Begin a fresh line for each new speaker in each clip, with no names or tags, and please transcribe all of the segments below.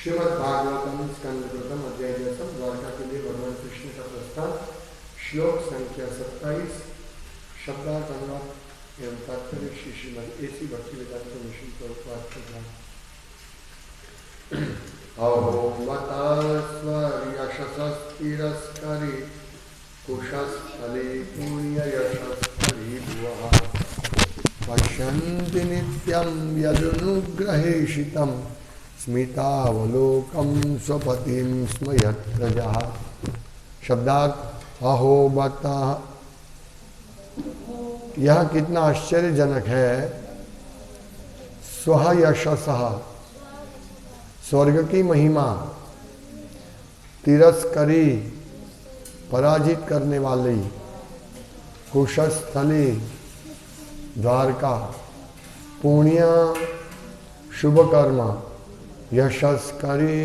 श्रीमद् भागवतम स्कंद प्रथम अध्याय दशम द्वारका के लिए भगवान कृष्ण का प्रस्ताव। श्लोक संख्या 27। शब्दार्थ अनुवाद एवं तात्पर्य श्री श्रीमद् एसी भक्तिवेदांत मिशन प्रभुपाद प्रदान। अहोमतास्वर्यशस्तिरस्करि कुशस्थले पुण्ययशस्करि भुवः पश्यन्ति नित्यं यदनुग्रहेषितं स्मितावलोकं स्वपतिं स्मयत् प्रजाः। शब्दार्थ अहो बता, यह कितना आश्चर्यजनक है। स्वह यशसः, स्वर्ग की महिमा, तिरस्करी, पराजित करने वाली, कुशस्थली, द्वारका, पुण्य, शुभ कर्म, यशस्करी,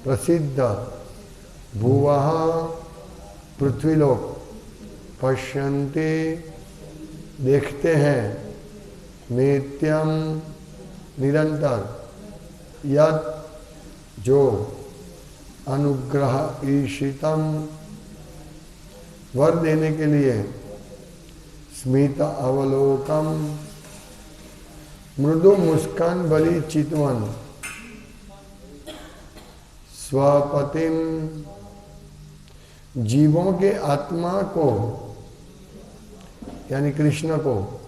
प्रसिद्ध, भुवः, पृथ्वीलोक, पश्यन्ति, देखते हैं, नित्यम, निरंतर, यद, जो, अनुग्रह ईशितम, वर देने के लिए, स्मित अवलोकम, मृदु मुस्कान भरी चितवन, स्वपतिम, जीवों के आत्मा को यानी कृष्ण को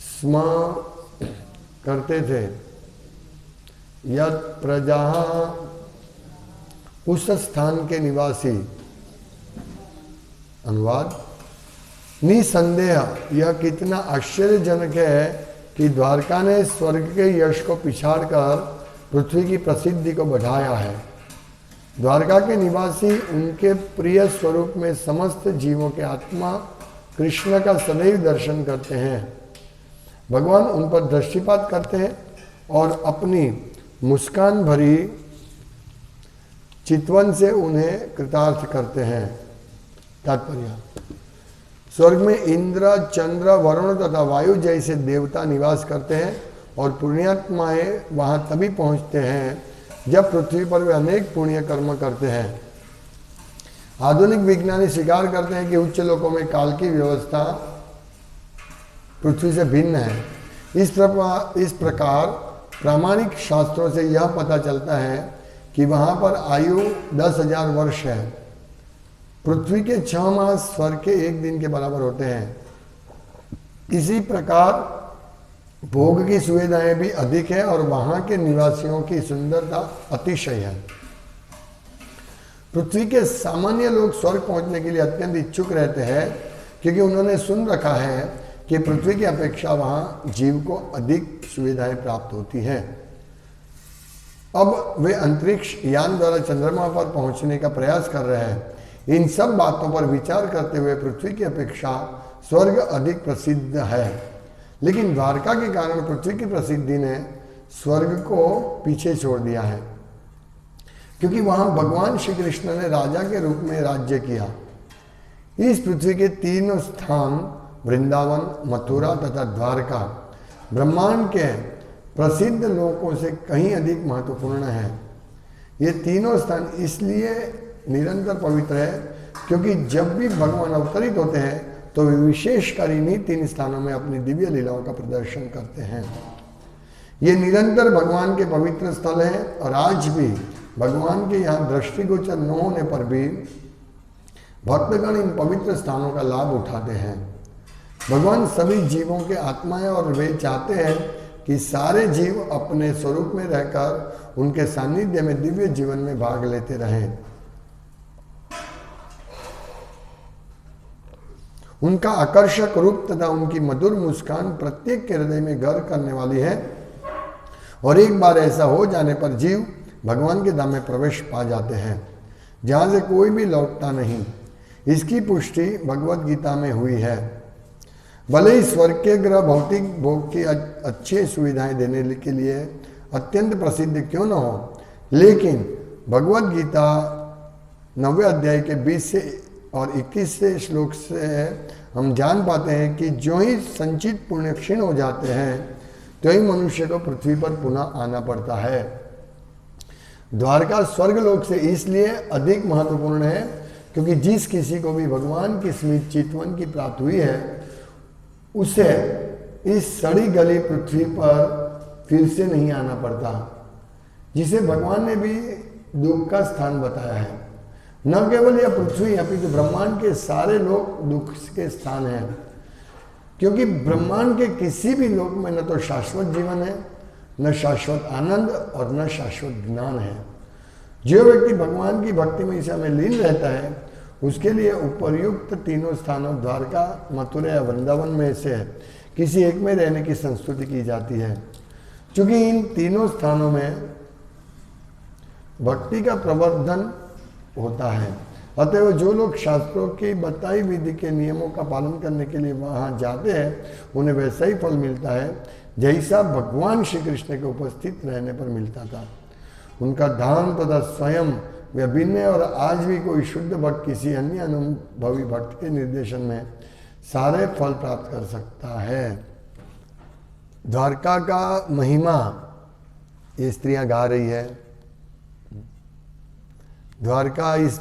स्म करते थे। यद प्रजा, उस स्थान के निवासी। अनुवाद, निसंदेह यह कितना आश्चर्यजनक है कि द्वारका ने स्वर्ग के यश को पिछाड़कर पृथ्वी की प्रसिद्धि को बढ़ाया है। द्वारका के निवासी उनके प्रिय स्वरूप में समस्त जीवों के आत्मा कृष्ण का सदैव दर्शन करते हैं। भगवान उन पर दृष्टिपात करते हैं और अपनी मुस्कान भरी चितवन से उन्हें कृतार्थ करते हैं। तात्पर्य, स्वर्ग में इंद्र, चंद्र, वरुण तथा वायु जैसे देवता निवास करते हैं और पुण्यात्माएं वहां तभी पहुंचते हैं जब पृथ्वी पर वे अनेक पुण्य कर्म करते हैं। आधुनिक विज्ञानी स्वीकार करते हैं कि उच्च लोकों में काल की व्यवस्था पृथ्वी से भिन्न है। इस प्रकार प्रामाणिक शास्त्रों से यह पता चलता है कि वहां पर आयु 10,000 वर्ष है। पृथ्वी के 6 माह स्वर्ग के 1 दिन के बराबर होते हैं। इसी प्रकार भोग की सुविधाएं भी अधिक है और वहां के निवासियों की सुंदरता अतिशय है। पृथ्वी के सामान्य लोग स्वर्ग पहुंचने के लिए अत्यंत इच्छुक रहते हैं क्योंकि उन्होंने सुन रखा है कि पृथ्वी की अपेक्षा वहां जीव को अधिक सुविधाएं प्राप्त होती हैं। अब वे अंतरिक्ष यान द्वारा चंद्रमा पर पहुंचने का प्रयास कर रहे हैं। इन सब बातों पर विचार करते हुए पृथ्वी की अपेक्षा स्वर्ग अधिक प्रसिद्ध है, लेकिन द्वारका के कारण पृथ्वी की प्रसिद्धि ने स्वर्ग को पीछे छोड़ दिया है, क्योंकि वहां भगवान श्री कृष्ण ने राजा के रूप में राज्य किया। इस पृथ्वी के 3 स्थान वृंदावन, मथुरा तथा द्वारका ब्रह्मांड के प्रसिद्ध लोकों से कहीं अधिक महत्वपूर्ण है। ये तीनों स्थान इसलिए निरंतर पवित्र है क्योंकि जब भी भगवान अवतरित होते हैं तो वे विशेषकर इन्हीं 3 स्थानों में अपनी दिव्य लीलाओं का प्रदर्शन करते हैं। ये निरंतर भगवान के पवित्र स्थल हैं और आज भी भगवान के यहाँ दृष्टिगोचर न होने पर भी भक्तगण इन पवित्र स्थानों का लाभ उठाते हैं। भगवान सभी जीवों के आत्मा है और वे चाहते हैं कि सारे जीव अपने स्वरूप में रहकर उनके सानिध्य में दिव्य जीवन में भाग लेते रहें। उनका आकर्षक रूप तथा उनकी मधुर मुस्कान प्रत्येक के हृदय में घर करने वाली है और एक बार ऐसा हो जाने पर जीव भगवान के धाम में प्रवेश पा जाते हैं, जहां से कोई भी लौटता नहीं। इसकी पुष्टि भगवत गीता में हुई है। भले ही स्वर्ग के ग्रह भौतिक भोग की अच्छी सुविधाएं देने के लिए अत्यंत प्रसिद्ध क्यों न हो, लेकिन भगवत गीता 9वें अध्याय के 20 से और 21 श्लोक से हम जान पाते हैं कि जो ही संचित पुण्य क्षीण हो जाते हैं तो ही मनुष्य को पृथ्वी पर पुनः आना पड़ता है। द्वारका स्वर्ग लोक से इसलिए अधिक महत्वपूर्ण है क्योंकि जिस किसी को भी भगवान की स्मृति चितवन की प्राप्ति हुई है उसे इस सड़ी गली पृथ्वी पर फिर से नहीं आना पड़ता, जिसे भगवान ने भी दुख का स्थान बताया है। न केवल यह पृथ्वी अपितु ब्रह्मांड के सारे लोक दुख के स्थान हैं, क्योंकि ब्रह्मांड के किसी भी लोक में न तो शाश्वत जीवन है, न शाश्वत आनंद और न शाश्वत ज्ञान है। जो व्यक्ति भगवान की भक्ति में ईसा में लीन रहता है उसके लिए उपर्युक्त तीनों स्थानों द्वारका, मथुरा या वृंदावन में से किसी एक में रहने की संस्तुति की जाती है। क्योंकि इन तीनों स्थानों में भक्ति का प्रवर्धन होता है, अतएव जो लोग शास्त्रों की बताई विधि के नियमों का पालन करने के लिए वहां जाते हैं उन्हें वैसा ही फल मिलता है जैसा भगवान श्री कृष्ण के उपस्थित रहने पर मिलता था। उनका धाम तथा स्वयं वे भिन्न है और आज भी कोई शुद्ध भक्त किसी अन्य अनुभवी भक्त के निर्देशन में सारे फल प्राप्त कर सकता है। द्वारका का महिमा ये स्त्रियां गा रही है। द्वारका इस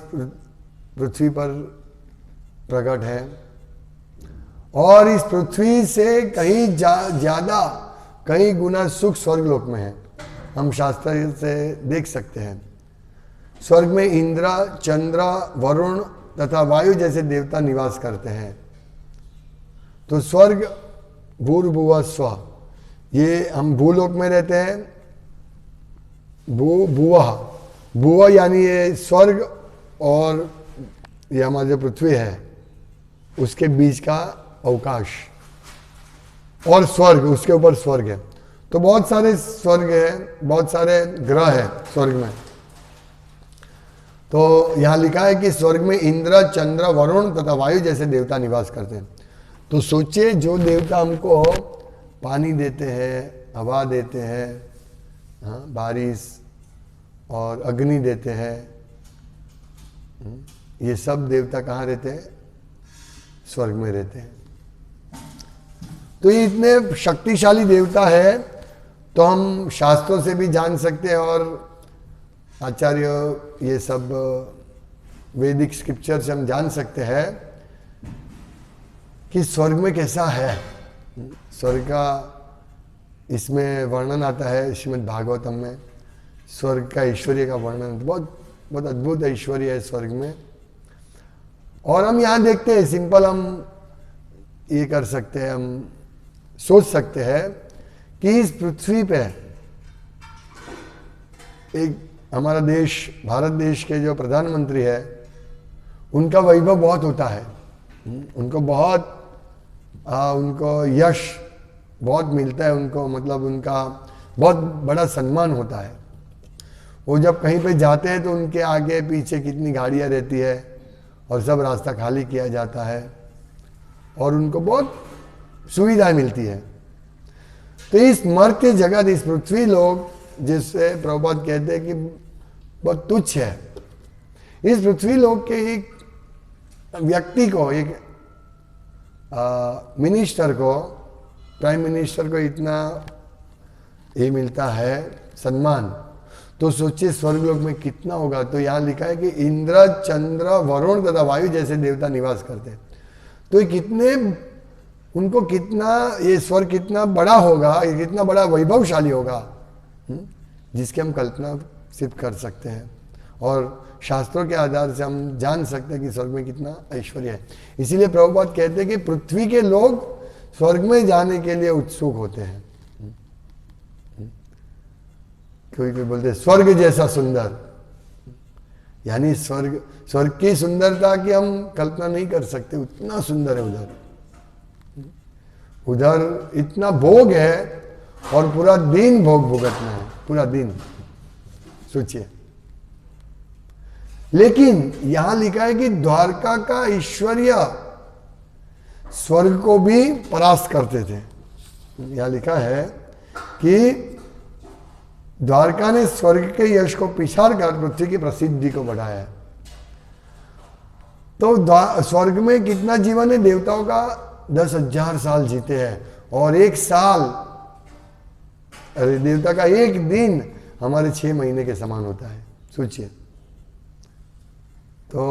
पृथ्वी पर प्रकट है और इस पृथ्वी से कहीं ज्यादा कई गुना सुख स्वर्ग लोक में है। हम शास्त्र से देख सकते हैं स्वर्ग में इंद्र, चंद्र, वरुण तथा वायु जैसे देवता निवास करते हैं। तो स्वर्ग भूर्भुवः स्वः, ये हम भूलोक में रहते हैं। भुवः यानी ये स्वर्ग और ये हमारी जो पृथ्वी है उसके बीच का अवकाश, और स्वर्ग उसके ऊपर स्वर्ग है। तो बहुत सारे स्वर्ग है, बहुत सारे ग्रह है स्वर्ग में। तो यहां लिखा है कि स्वर्ग में इंद्र, चंद्र, वरुण तथा वायु जैसे देवता निवास करते हैं। तो सोचिए जो देवता हमको पानी देते हैं, हवा देते हैं, हाँ, बारिश और अग्नि देते हैं, ये सब देवता कहाँ रहते हैं? स्वर्ग में रहते हैं। तो ये इतने शक्तिशाली देवता है तो हम शास्त्रों से भी जान सकते हैं और आचार्य ये सब वैदिक स्क्रिप्चर से हम जान सकते हैं कि स्वर्ग में कैसा है। स्वर्ग का इसमें वर्णन आता है श्रीमद् भागवतम में। स्वर्ग का ऐश्वर्य का वर्णन, बहुत बहुत अद्भुत ऐश्वर्य है स्वर्ग में। और हम यहाँ देखते हैं, सिंपल हम ये कर सकते हैं, हम सोच सकते हैं कि इस पृथ्वी पे एक हमारा देश, भारत देश के जो प्रधानमंत्री है उनका वैभव बहुत होता है, उनको बहुत उनको यश बहुत मिलता है, उनको मतलब उनका बहुत बड़ा सम्मान होता है। वो जब कहीं पे जाते हैं तो उनके आगे पीछे कितनी गाड़ियाँ रहती है और सब रास्ता खाली किया जाता है और उनको बहुत सुविधाएं मिलती है। तो इस मर्त्य जगत, इस पृथ्वी लोग जिससे प्रभुपाद कहते हैं कि बहुत तुच्छ है, इस पृथ्वी लोग के एक व्यक्ति को, एक मिनिस्टर को, प्राइम मिनिस्टर को इतना ये मिलता है सम्मान, तो सोचिए स्वर्ग लोक में कितना होगा। तो यहाँ लिखा है कि इंद्र, चंद्र, वरुण तथा वायु जैसे देवता निवास करते हैं। तो ये कितने, उनको कितना, ये स्वर्ग कितना बड़ा होगा, ये कितना बड़ा वैभवशाली होगा, जिसकी हम कल्पना सिद्ध कर सकते हैं। और शास्त्रों के आधार से हम जान सकते हैं कि स्वर्ग में कितना ऐश्वर्य है। इसीलिए प्रभुपाद कहते हैं कि पृथ्वी के लोग स्वर्ग में जाने के लिए उत्सुक होते हैं। कोई कोई बोलते हैं स्वर्ग जैसा सुंदर, यानी स्वर्ग की सुंदरता की हम कल्पना नहीं कर सकते, उतना सुंदर है उधर। उधर इतना भोग है और पूरा दिन भोग भुगतना है, पूरा दिन, सोचिए। लेकिन यहां लिखा है कि द्वारका का ऐश्वर्य स्वर्ग को भी परास्त करते थे। यहां लिखा है कि द्वारका ने स्वर्ग के यश को पिछाड़ कर पृथ्वी की प्रसिद्धि को बढ़ाया है। तो स्वर्ग में कितना जीवन है? देवताओं का 10,000 साल जीते हैं और एक साल अरे देवता का एक दिन हमारे 6 महीने के समान होता है, सोचिए। तो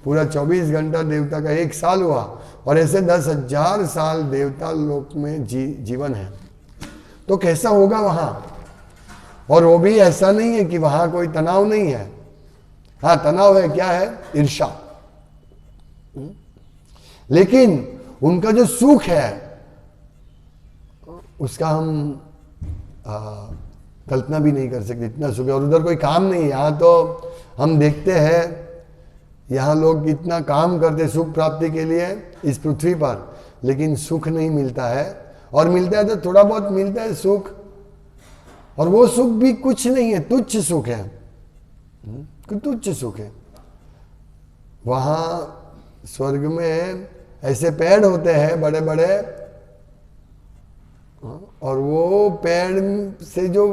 पूरा 24 घंटा देवता का 1 साल हुआ, और ऐसे 10,000 साल देवता लोक में जीवन है। तो कैसा होगा वहां? और वो भी ऐसा नहीं है कि वहां कोई तनाव नहीं है। हाँ, तनाव है, क्या है? ईर्ष्या। लेकिन उनका जो सुख है उसका हम कल्पना भी नहीं कर सकते, इतना सुख है। और उधर कोई काम नहीं है। यहाँ तो हम देखते हैं, यहाँ लोग इतना काम करते सुख प्राप्ति के लिए इस पृथ्वी पर, लेकिन सुख नहीं मिलता है। और मिलता है तो थोड़ा बहुत मिलता है सुख, और वो सुख भी कुछ नहीं है, तुच्छ सुख है, तुच्छ सुख है। वहाँ स्वर्ग में ऐसे पेड़ होते हैं बड़े बड़े, और वो पेड़ से जो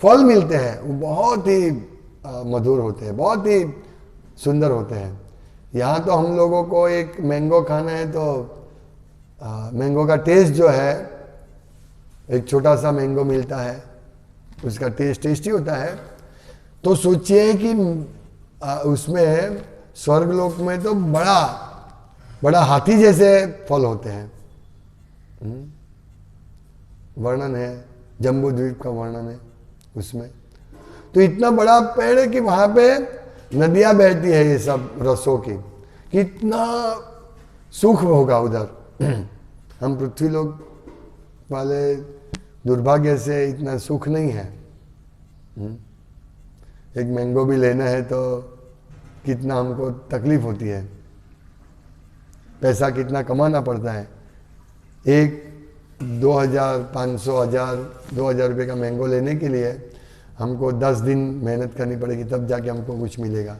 फल मिलते हैं वो बहुत ही मधुर होते हैं, बहुत ही सुंदर होते हैं। यहाँ तो हम लोगों को एक मैंगो खाना है तो मैंगो का टेस्ट जो है, एक छोटा सा मैंगो मिलता है, उसका टेस्ट टेस्टी होता है। तो सोचिए कि उसमें स्वर्ग लोक में तो बड़ा बड़ा हाथी जैसे फल होते हैं। वर्णन है, जम्बू द्वीप का वर्णन है उसमें। तो इतना बड़ा पेड़ है कि वहां पे नदियां बहती है ये सब रसों की, कितना सुख होगा उधर। हम पृथ्वी लोक वाले दुर्भाग्य से इतना सुख नहीं है। एक मैंगो भी लेना है तो कितना हमको तकलीफ होती है, पैसा कितना कमाना पड़ता है। एक 2,000, 500, 1,000, 2,000 रुपये का मैंगो लेने के लिए हमको 10 दिन मेहनत करनी पड़ेगी, तब जाके हमको कुछ मिलेगा।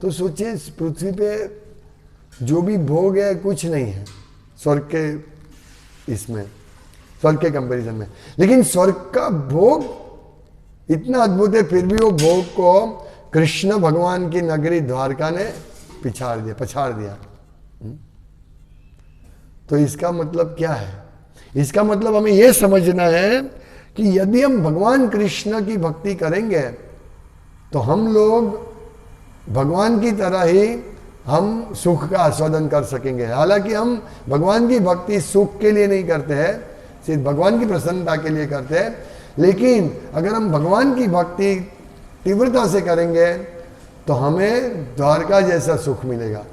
तो सोचिए, इस पृथ्वी पे जो भी भोग है कुछ नहीं है स्वर्ग के, इसमें स्वर्ग के कंपैरिजन में। लेकिन स्वर्ग का भोग इतना अद्भुत है, फिर भी वो भोग को कृष्ण भगवान की नगरी द्वारका ने पछाड़ दिया। तो इसका मतलब क्या है? इसका मतलब हमें यह समझना है कि यदि हम भगवान कृष्ण की भक्ति करेंगे तो हम लोग भगवान की तरह ही हम सुख का आस्वादन कर सकेंगे। हालांकि हम भगवान की भक्ति सुख के लिए नहीं करते हैं, सिर्फ भगवान की प्रसन्नता के लिए करते हैं। लेकिन अगर हम भगवान की भक्ति तीव्रता से करेंगे तो हमें द्वारका जैसा सुख मिलेगा।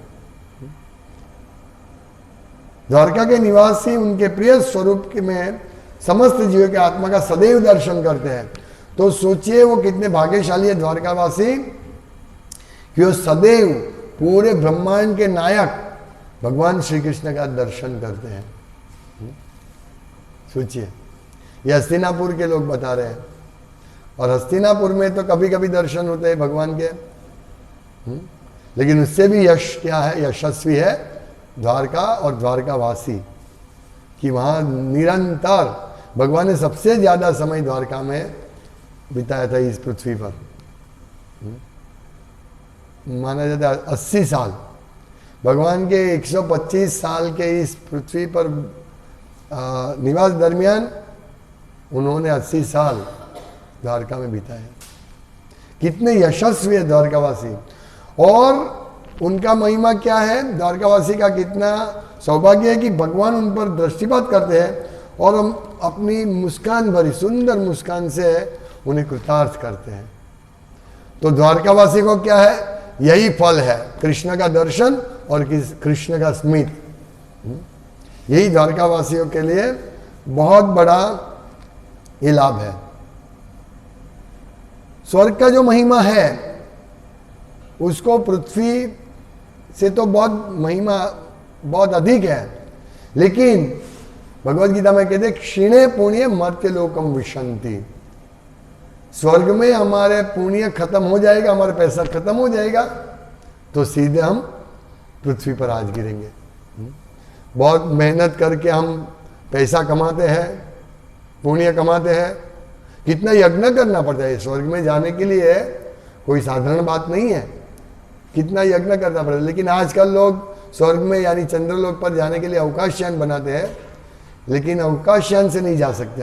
द्वारका के निवासी उनके प्रिय स्वरूप में समस्त जीवों के आत्मा का सदैव दर्शन करते हैं। तो सोचिए वो कितने भाग्यशाली है द्वारकावासी कि वो सदैव पूरे ब्रह्मांड के नायक भगवान श्री कृष्ण का दर्शन करते हैं। सोचिए, ये हस्तिनापुर के लोग बता रहे हैं, और हस्तिनापुर में तो कभी कभी दर्शन होते हैं भगवान के, लेकिन उससे भी यश क्या है, यशस्वी है द्वारका और द्वारकावासी, कि वहाँ निरंतर भगवान ने सबसे ज्यादा समय द्वारका में बिताया था इस पृथ्वी पर। माना जाता है 80 साल भगवान के 125 साल के इस पृथ्वी पर निवास दरमियान उन्होंने 80 साल द्वारका में बिताए। कितने यशस्वी है द्वारकावासी, और उनका महिमा क्या है, द्वारकावासी का कितना सौभाग्य है कि भगवान उन पर दृष्टिपात करते हैं और हम अपनी मुस्कान भरी सुंदर मुस्कान से उन्हें कृतार्थ करते हैं। तो द्वारकावासी को क्या है, यही फल है, कृष्ण का दर्शन और कृष्ण का स्मित। यही द्वारकावासियों के लिए बहुत बड़ा ये लाभ है। स्वर्ग का जो महिमा है उसको पृथ्वी से तो बहुत महिमा बहुत अधिक है, लेकिन भगवद गीता में कहते क्षीणे पुण्य मर्त्य लोकम विशंति। स्वर्ग में हमारे पुण्य खत्म हो जाएगा, हमारा पैसा खत्म हो जाएगा, तो सीधे हम पृथ्वी पर आज गिरेंगे। बहुत मेहनत करके हम पैसा कमाते हैं, पुण्य कमाते हैं, कितना यज्ञ करना पड़ता है स्वर्ग में जाने के लिए, कोई साधारण बात नहीं है, कितना यज्ञ करना पड़ता है। लेकिन आजकल लोग स्वर्ग में यानी चंद्रलोक पर जाने के लिए अवकाशयान बनाते हैं लेकिन अवकाशयान से नहीं जा सकते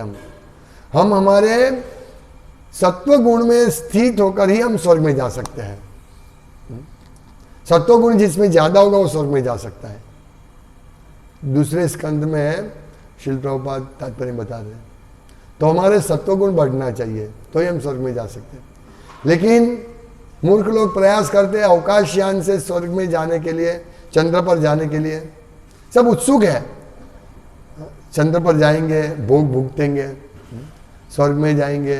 हम हमारे सत्व गुण में स्थित होकर ही हम स्वर्ग में जा सकते हैं। सत्व गुण जिसमें ज्यादा होगा वो स्वर्ग में जा सकता है। दूसरे स्कंद में श्रील प्रभुपाद तात्पर्य बता रहे हैं। तो हमारे सत्व गुण बढ़ना चाहिए तो ही हम स्वर्ग में जा सकते हैं। लेकिन मूर्ख लोग प्रयास करते हैं अवकाशयान से स्वर्ग में जाने के लिए, चंद्र पर जाने के लिए। सब उत्सुक है, चंद्र पर जाएंगे, भोग भुगतेंगे, स्वर्ग में जाएंगे।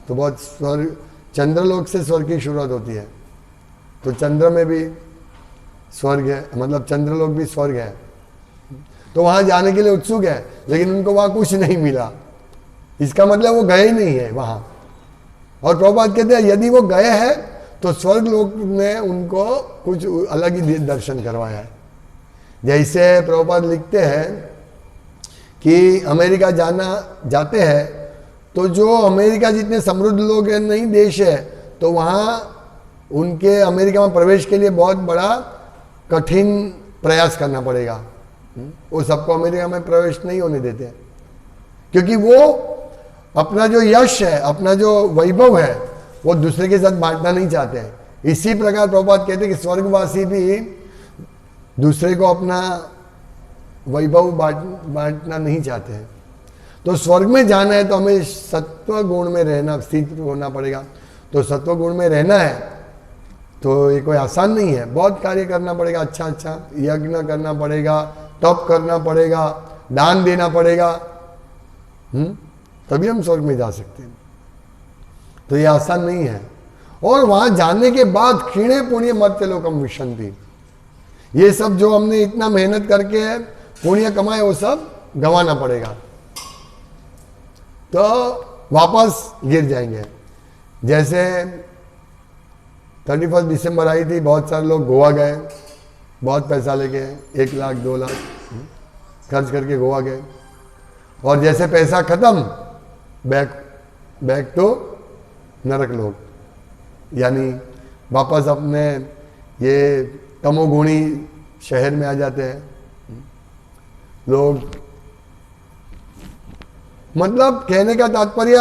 तो बहुत स्वर्ग, चंद्रलोक से स्वर्ग की शुरुआत होती है। तो चंद्र में भी स्वर्ग है, मतलब चंद्रलोक भी स्वर्ग है। तो वहां जाने के लिए उत्सुक है, लेकिन उनको वहां कुछ नहीं मिला। इसका मतलब वो गए ही नहीं है वहां। और प्रभुपाद कहते हैं यदि वो गए हैं तो स्वर्ग लोक ने उनको कुछ अलग ही दर्शन करवाया है। जैसे प्रभुपाद लिखते हैं कि अमेरिका जाते हैं तो जो अमेरिका जितने समृद्ध लोग हैं, नहीं देश है, तो वहाँ उनके अमेरिका में प्रवेश के लिए बहुत बड़ा कठिन प्रयास करना पड़ेगा। वो सबको अमेरिका में प्रवेश नहीं होने देते, क्योंकि वो अपना जो यश है, अपना जो वैभव है, वो दूसरे के साथ बांटना नहीं चाहते हैं। इसी प्रकार प्रभुपाद कहते हैं कि स्वर्गवासी भी दूसरे को अपना वैभव बांटना नहीं चाहते हैं। तो स्वर्ग में जाना है तो हमें सत्व गुण में रहना, स्थित होना पड़ेगा। तो सत्व गुण में रहना है तो ये कोई आसान नहीं है, बहुत कार्य करना पड़ेगा। अच्छा यज्ञ करना पड़ेगा, तप करना पड़ेगा, दान देना पड़ेगा, तभी हम स्वर्ग में जा सकते हैं। तो ये आसान नहीं है। और वहां जाने के बाद क्षीणे पुण्य मर्त्य लोकम विशंति, ये सब जो हमने इतना मेहनत करके पुण्य कमाए वो सब गंवाना पड़ेगा, तो वापस गिर जाएंगे। जैसे 31 दिसंबर आई थी, बहुत सारे लोग गोवा गए, बहुत पैसा लेके 1 लाख 2 लाख खर्च करके गोवा गए, और जैसे पैसा खत्म बैक तो नरक लोग, यानी वापस अपने ये तमोगुणी शहर में आ जाते हैं लोग। मतलब कहने का तात्पर्य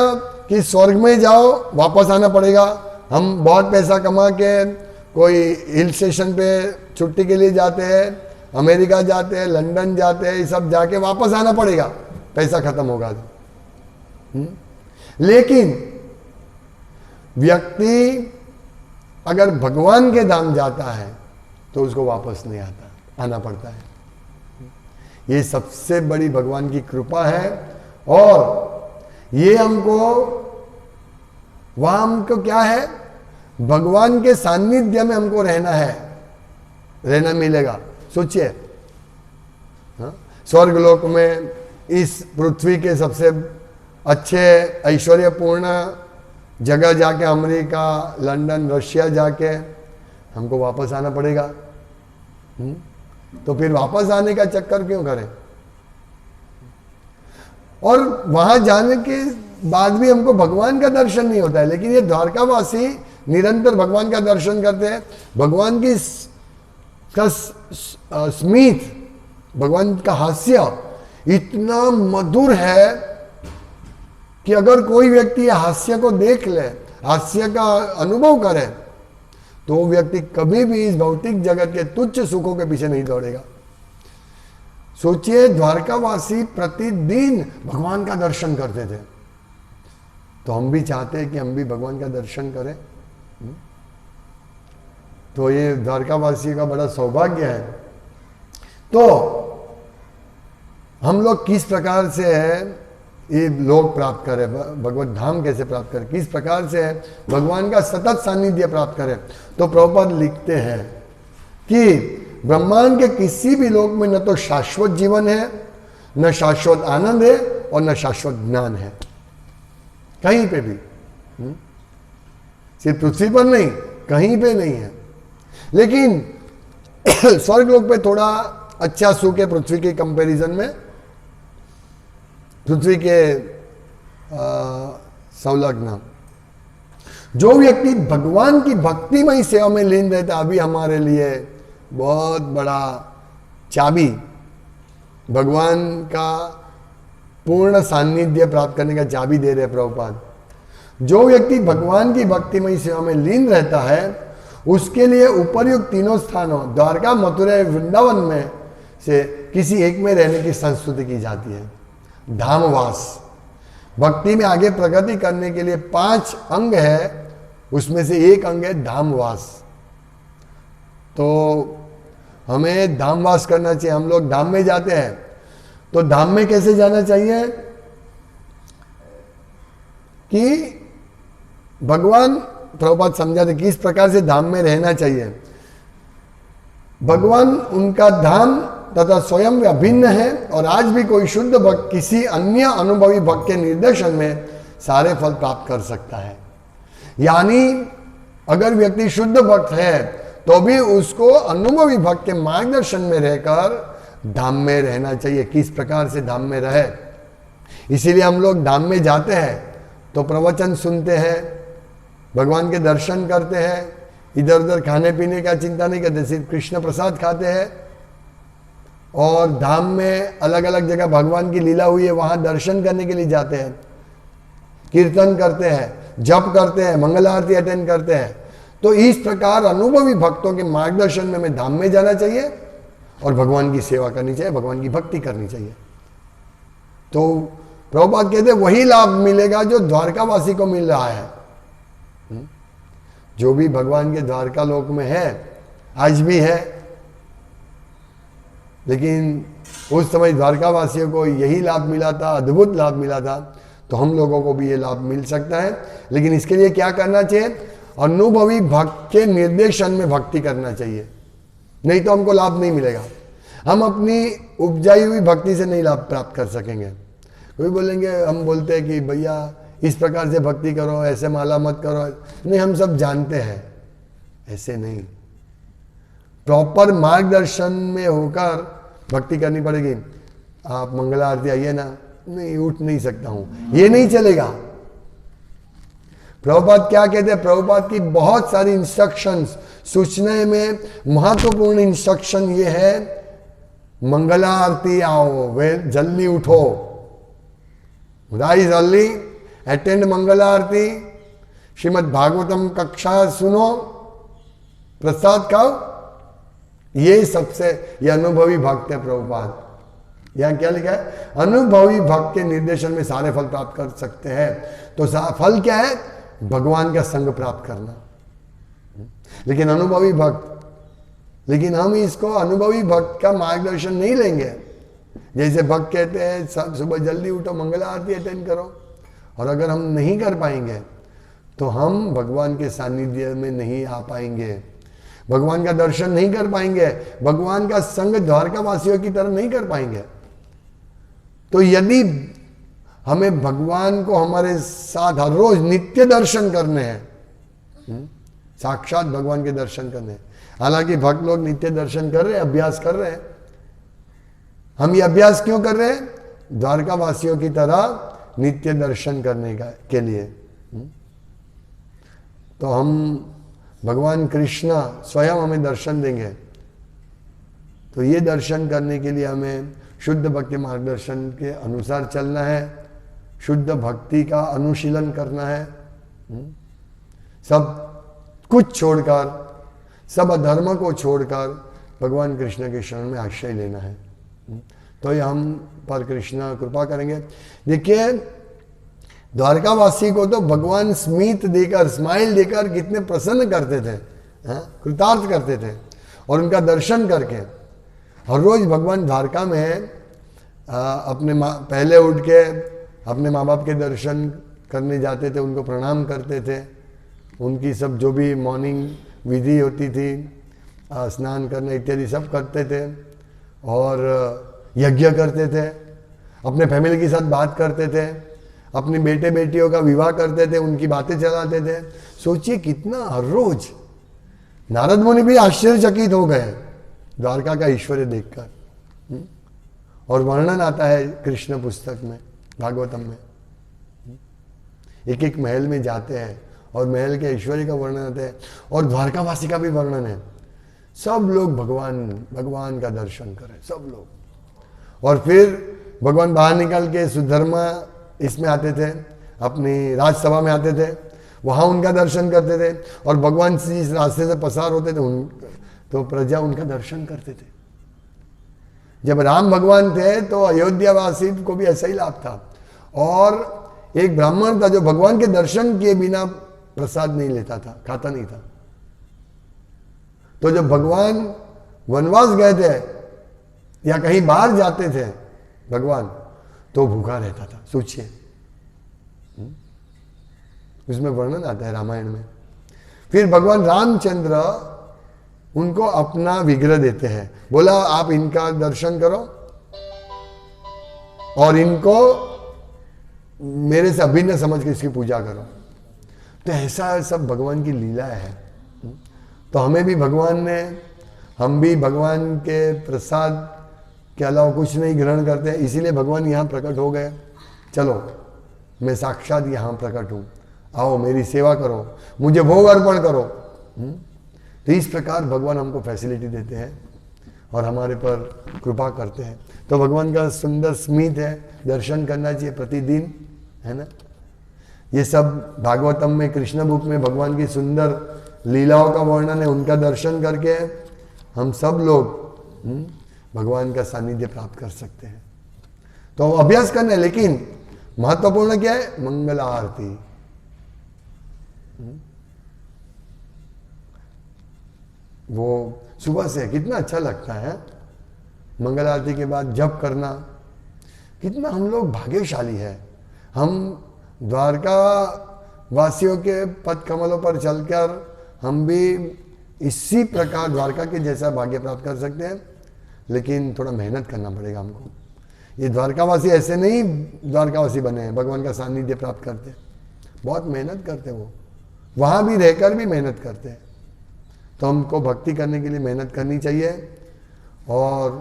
कि स्वर्ग में जाओ, वापस आना पड़ेगा। हम बहुत पैसा कमा के कोई हिल स्टेशन पे छुट्टी के लिए जाते हैं, अमेरिका जाते हैं, लंदन जाते हैं, ये सब जाके वापस आना पड़ेगा, पैसा खत्म होगा। लेकिन व्यक्ति अगर भगवान के धाम जाता है तो उसको वापस नहीं आना पड़ता है। ये सबसे बड़ी भगवान की कृपा है। और ये वहां हमको क्या है, भगवान के सानिध्य में हमको रहना मिलेगा। सोचिए, स्वर्ग लोक में इस पृथ्वी के सबसे अच्छे ऐश्वर्यपूर्ण जगह जाके, अमेरिका, लंदन, रशिया जाके हमको वापस आना पड़ेगा। तो फिर वापस आने का चक्कर क्यों करें? और वहां जाने के बाद भी हमको भगवान का दर्शन नहीं होता है। लेकिन ये द्वारकावासी निरंतर भगवान का दर्शन करते हैं। भगवान की स्मित, भगवान का हास्य इतना मधुर है कि अगर कोई व्यक्ति हास्य को देख ले, हास्य का अनुभव करे, तो वो व्यक्ति कभी भी इस भौतिक जगत के तुच्छ सुखों के पीछे नहीं दौड़ेगा। सोचिए, द्वारकावासी प्रतिदिन भगवान का दर्शन करते थे, तो हम भी चाहते हैं कि हम भी भगवान का दर्शन करें। तो ये द्वारकावासी का बड़ा सौभाग्य है। तो हम लोग किस प्रकार से है ये लोग प्राप्त करें, भगवत धाम कैसे प्राप्त करें, किस प्रकार से है भगवान का सतत सानिध्य प्राप्त करें? तो प्रभुपाद लिखते हैं कि ब्रह्मांड के किसी भी लोक में न तो शाश्वत जीवन है, न शाश्वत आनंद है, और न शाश्वत ज्ञान है, कहीं पे भी। सिर्फ पृथ्वी पर नहीं, कहीं पे नहीं है। लेकिन स्वर्ग लोक पे थोड़ा अच्छा सुख है पृथ्वी के कंपैरिजन में, पृथ्वी के संलग्न। जो व्यक्ति भगवान की भक्तिमय सेवा में लीन रहता, अभी हमारे लिए बहुत बड़ा चाबी भगवान का पूर्ण सान्निध्य प्राप्त करने का चाबी दे रहे प्रभुपाद। जो व्यक्ति भगवान की भक्तिमय सेवा में लीन रहता है उसके लिए उपर्युक्त तीनों स्थानों द्वारका, मथुरा, वृंदावन में से किसी एक में रहने की संस्तुति की जाती है। धामवास भक्ति में आगे प्रगति करने के लिए 5 अंग है, उसमें से एक अंग है धामवास। तो हमें धामवास करना चाहिए। हम लोग धाम में जाते हैं तो धाम में कैसे जाना चाहिए कि भगवान प्रभुपाद समझाते किस प्रकार से धाम में रहना चाहिए। भगवान उनका धाम तथा स्वयं अभिन्न है और आज भी कोई शुद्ध भक्त किसी अन्य अनुभवी भक्त के निर्देशन में सारे फल प्राप्त कर सकता है। यानी अगर व्यक्ति शुद्ध भक्त है तो भी उसको अनुभवी भक्त के मार्गदर्शन में रहकर धाम में रहना चाहिए। किस प्रकार से धाम में रहे, इसीलिए हम लोग धाम में जाते हैं तो प्रवचन सुनते हैं, भगवान के दर्शन करते हैं, इधर उधर खाने पीने का चिंता नहीं करते, सिर्फ कृष्ण प्रसाद खाते हैं। और धाम में अलग अलग जगह भगवान की लीला हुई है वहां दर्शन करने के लिए जाते हैं, कीर्तन करते हैं, जप करते हैं, मंगल आरती अटेंड करते हैं। तो इस प्रकार अनुभवी भक्तों के मार्गदर्शन में हमें धाम में जाना चाहिए और भगवान की सेवा करनी चाहिए, भगवान की भक्ति करनी चाहिए। तो प्रभुपाद कहते वही लाभ मिलेगा जो द्वारकावासी को मिल रहा है। जो भी भगवान के द्वारका लोक में है, आज भी है, लेकिन उस समय द्वारकावासियों को यही लाभ मिला था, अद्भुत लाभ मिला था। तो हम लोगों को भी ये लाभ मिल सकता है, लेकिन इसके लिए क्या करना चाहिए? अनुभवी भक्त के निर्देशन में भक्ति करना चाहिए, नहीं तो हमको लाभ नहीं मिलेगा। हम अपनी उपजाई हुई भक्ति से नहीं लाभ प्राप्त कर सकेंगे। कोई बोलेंगे, हम बोलते हैं कि भैया इस प्रकार से भक्ति करो, ऐसे माला मत करो, नहीं, हम सब जानते हैं, ऐसे नहीं। प्रॉपर मार्गदर्शन में होकर भक्ति करनी पड़ेगी। आप मंगला आरती आइए ना, नहीं उठ नहीं सकता हूं, ये नहीं चलेगा। प्रभुपाद क्या कहते हैं? प्रभुपाद की बहुत सारी इंस्ट्रक्शंस, सूचनाएं में महत्वपूर्ण इंस्ट्रक्शन ये है, मंगला आरती आओ, वे जल्दी उठो, राइज अर्ली, अटेंड मंगला आरती, श्रीमद् भागवतम कक्षा सुनो, प्रसाद खाओ। ये सबसे, ये अनुभवी भक्त है प्रभुपाद। यहां क्या लिखा है? अनुभवी भक्त के निर्देशन में सारे फल प्राप्त कर सकते हैं। तो फल क्या है? भगवान का संग प्राप्त करना। लेकिन अनुभवी भक्त, लेकिन हम इसको अनुभवी भक्त का मार्गदर्शन नहीं लेंगे। जैसे भक्त कहते हैं सुबह जल्दी उठो, मंगला आरती अटेंड करो, और अगर हम नहीं कर पाएंगे तो हम भगवान के सानिध्य में नहीं आ पाएंगे, भगवान का दर्शन नहीं कर पाएंगे, भगवान का संग द्वारकावासियों की तरह नहीं कर पाएंगे। तो यदि हमें भगवान को हमारे साथ हर रोज नित्य दर्शन करने हैं, साक्षात भगवान के दर्शन करने हैं। हालांकि भक्त लोग नित्य दर्शन कर रहे हैं, अभ्यास कर रहे हैं। हम ये अभ्यास क्यों कर रहे हैं? द्वारकावासियों की तरह नित्य दर्शन करने का के लिए। तो हम भगवान कृष्ण स्वयं हमें दर्शन देंगे। तो ये दर्शन करने के लिए हमें शुद्ध भक्ति मार्गदर्शन के अनुसार चलना है, शुद्ध भक्ति का अनुशीलन करना है, सब कुछ छोड़कर, सब अधर्म को छोड़कर भगवान कृष्ण के शरण में आश्रय लेना है। तो ये हम पर कृष्ण कृपा करेंगे। देखिए, द्वारकावासी को तो भगवान स्मित देकर, स्माइल देकर कितने प्रसन्न करते थे, कृतार्थ करते थे। और उनका दर्शन करके हर रोज भगवान द्वारका में अपने पहले उठ के अपने माँ बाप के दर्शन करने जाते थे, उनको प्रणाम करते थे। उनकी सब जो भी मॉर्निंग विधि होती थी, स्नान करना इत्यादि सब करते थे, और यज्ञ करते थे, अपने फैमिली के साथ बात करते थे, अपने बेटे बेटियों का विवाह करते थे, उनकी बातें चलाते थे। सोचिए कितना हर रोज। नारद मुनि भी आश्चर्यचकित हो गए द्वारका का ऐश्वर्य देखकर। और वर्णन आता है कृष्ण पुस्तक में, भागवतम में। एक एक महल में जाते हैं और महल के ऐश्वर्य का वर्णन आता है, और द्वारकावासी का भी वर्णन है। सब लोग भगवान का दर्शन करें, सब लोग। और फिर भगवान बाहर निकल के सुधर्मा इसमें आते थे, अपनी राजसभा में आते थे, वहाँ उनका दर्शन करते थे, और भगवान जिस रास्ते से पसार होते थे तो प्रजा उनका दर्शन करते थे। जब राम भगवान थे तो अयोध्यावासी को भी ऐसा ही लाभ था, और एक ब्राह्मण था जो भगवान के दर्शन किए बिना प्रसाद नहीं लेता था, खाता नहीं था। तो जब भगवान वनवास गए थे या कहीं बाहर जाते थे भगवान, तो भूखा रहता था। सोचिए, उसमें वर्णन आता है रामायण में। फिर भगवान रामचंद्र उनको अपना विग्रह देते हैं, बोला आप इनका दर्शन करो और इनको मेरे से अभिन्न समझ के इसकी पूजा करो। तो ऐसा सब भगवान की लीला है। तो हमें भी भगवान ने, हम भी भगवान के प्रसाद के अलावा कुछ नहीं ग्रहण करते हैं, इसीलिए भगवान यहाँ प्रकट हो गए। चलो मैं साक्षात यहाँ प्रकट हूँ, आओ मेरी सेवा करो, मुझे भोग अर्पण करो। तो इस प्रकार भगवान हमको फैसिलिटी देते हैं और हमारे पर कृपा करते हैं। तो भगवान का सुंदर स्मित है, दर्शन करना चाहिए प्रतिदिन, है ना। ये सब भागवतम में, कृष्ण बुक में भगवान की सुंदर लीलाओं का वर्णन है। उनका दर्शन करके हम सब लोग भगवान का सानिध्य प्राप्त कर सकते हैं। तो अभ्यास करना है, लेकिन महत्वपूर्ण क्या है? मंगल आरती। वो सुबह से कितना अच्छा लगता है, मंगल आरती के बाद जप करना। कितना हम लोग भाग्यशाली है। हम द्वारका वासियों के पद कमलों पर चलकर हम भी इसी प्रकार द्वारका के जैसा भाग्य प्राप्त कर सकते हैं, लेकिन थोड़ा मेहनत करना पड़ेगा हमको। ये द्वारकावासी ऐसे नहीं द्वारकावासी बने हैं, भगवान का सानिध्य प्राप्त करते हैं, बहुत मेहनत करते हैं। वो वहाँ भी रहकर भी मेहनत करते हैं। तो हमको भक्ति करने के लिए मेहनत करनी चाहिए और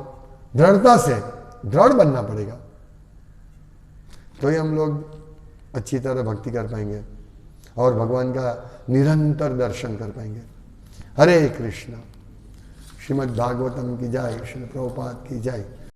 दृढ़ता से दृढ़ बनना पड़ेगा, तो ही हम लोग अच्छी तरह भक्ति कर पाएंगे और भगवान का निरंतर दर्शन कर पाएंगे। हरे कृष्ण। श्रीमद् भागवतम की जय, श्रील प्रभुपाद की जय।